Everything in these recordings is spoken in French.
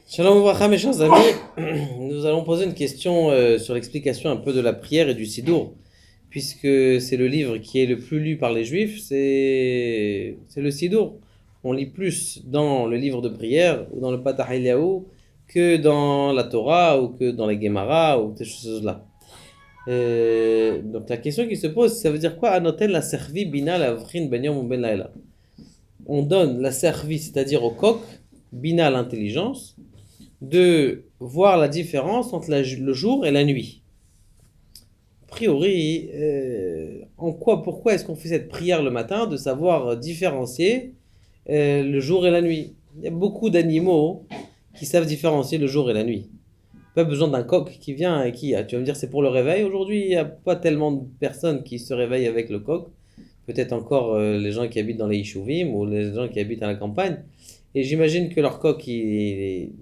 Shalom Ouvracha, mes chers amis, nous allons poser une question sur l'explication un peu de la prière et du Sidour, puisque c'est le livre qui est le plus lu par les Juifs, c'est le Sidour. On lit plus dans le livre de prière ou dans le Patah Eliyahu que dans la Torah ou que dans les Gemara ou ces choses-là. Donc la question qui se pose, ça veut dire quoi? Anotel la servi bina la vrin ben yom ou ben laila. On donne la servi, c'est-à-dire au coq, bina l'intelligence, de voir la différence entre le jour et la nuit. A priori, pourquoi est-ce qu'on fait cette prière le matin de savoir différencier le jour et la nuit? Il y a beaucoup d'animaux qui savent différencier le jour et la nuit. Pas besoin d'un coq qui vient et tu vas me dire c'est pour le réveil. Aujourd'hui, il n'y a pas tellement de personnes qui se réveillent avec le coq. Peut-être encore les gens qui habitent dans les Ishuvim ou les gens qui habitent à la campagne. Et j'imagine que leur coq, il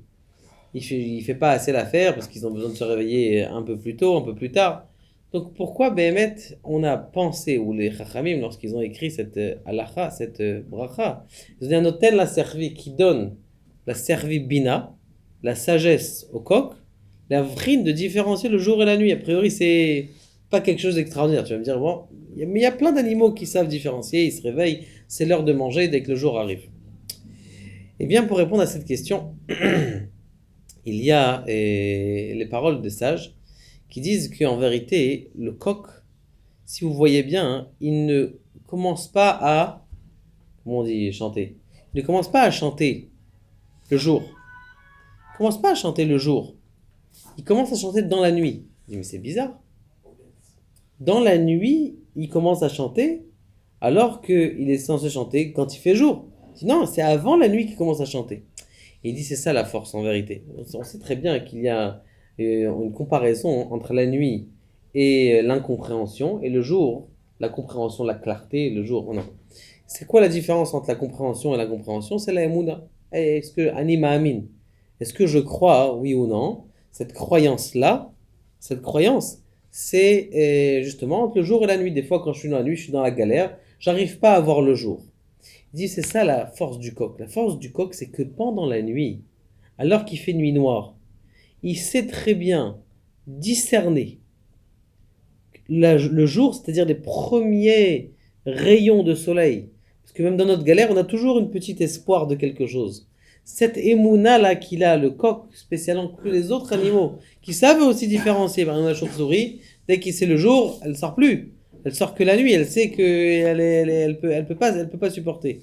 fait pas assez l'affaire parce qu'ils ont besoin de se réveiller un peu plus tôt, un peu plus tard. Donc pourquoi Béhémet on a pensé, ou les Chachamim, lorsqu'ils ont écrit cette halakha, cette bracha, ils ont dit un hôtel la servi qui donne la servi bina, la sagesse au coq, la vrine de différencier le jour et la nuit. A priori, c'est pas quelque chose d'extraordinaire. Tu vas me dire, bon, mais il y a plein d'animaux qui savent différencier, ils se réveillent, c'est l'heure de manger dès que le jour arrive. Eh bien, pour répondre à cette question, il y a les paroles des sages qui disent qu'en vérité, le coq, si vous voyez bien, hein, il ne commence pas à, comment on dit, chanter. Il ne commence pas à chanter le jour. Il ne commence pas à chanter le jour. Il commence à chanter dans la nuit. Je dis, mais c'est bizarre. Dans la nuit, il commence à chanter alors qu'il est censé chanter quand il fait jour. Non, c'est avant la nuit qu'il commence à chanter. Et il dit c'est ça la force en vérité. On sait très bien qu'il y a une comparaison entre la nuit et l'incompréhension et le jour, la compréhension, la clarté, le jour. Non. C'est quoi la différence entre la compréhension et l'incompréhension? C'est la émouna. Est-ce que anima amin? Est-ce que je crois, oui ou non? Cette croyance-là, cette croyance, c'est justement entre le jour et la nuit. Des fois, quand je suis dans la nuit, je suis dans la galère, j'arrive pas à voir le jour. Il dit c'est ça la force du coq. La force du coq, c'est que pendant la nuit, alors qu'il fait nuit noire, il sait très bien discerner le jour, c'est-à-dire les premiers rayons de soleil. Parce que même dans notre galère, on a toujours une petite espoir de quelque chose. Cette émouna là qu'il a, le coq, spécialement que les autres animaux, qui savent aussi différencier. Par exemple, la chauve-souris, dès qu'il sait le jour, elle sort plus. Elle sort que la nuit. Elle sait elle peut pas supporter.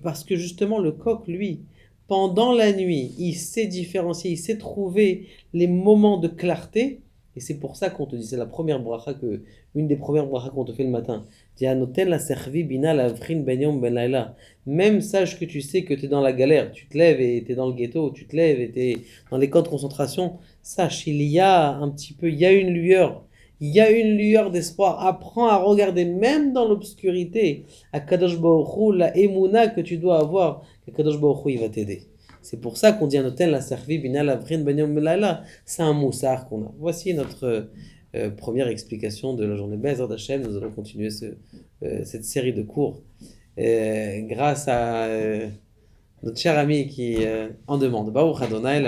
Parce que justement, le coq, lui, pendant la nuit, il sait différencier, il sait trouver les moments de clarté. Et c'est pour ça qu'on te dit, c'est la première bracha une des premières brachas qu'on te fait le matin. La servi bina la vrin ben yom ben laila. Même sache que tu sais que tu es dans la galère, tu te lèves et tu es dans le ghetto, tu te lèves et tu es dans les camps de concentration. Sache, il y a un petit peu, il y a une lueur. Il y a une lueur d'espoir. Apprends à regarder, même dans l'obscurité, à Kadosh Baruch Hu, la émouna que tu dois avoir, que Kadosh Baruch Hu, il va t'aider. C'est pour ça qu'on dit un hôtel, la servi, bina, la vrin, ben yom, belala. C'est un moussard qu'on a. Voici notre première explication de la journée Bezrat Hashem. Nous allons continuer cette série de cours grâce à notre cher ami qui en demande. Baruch Adonai,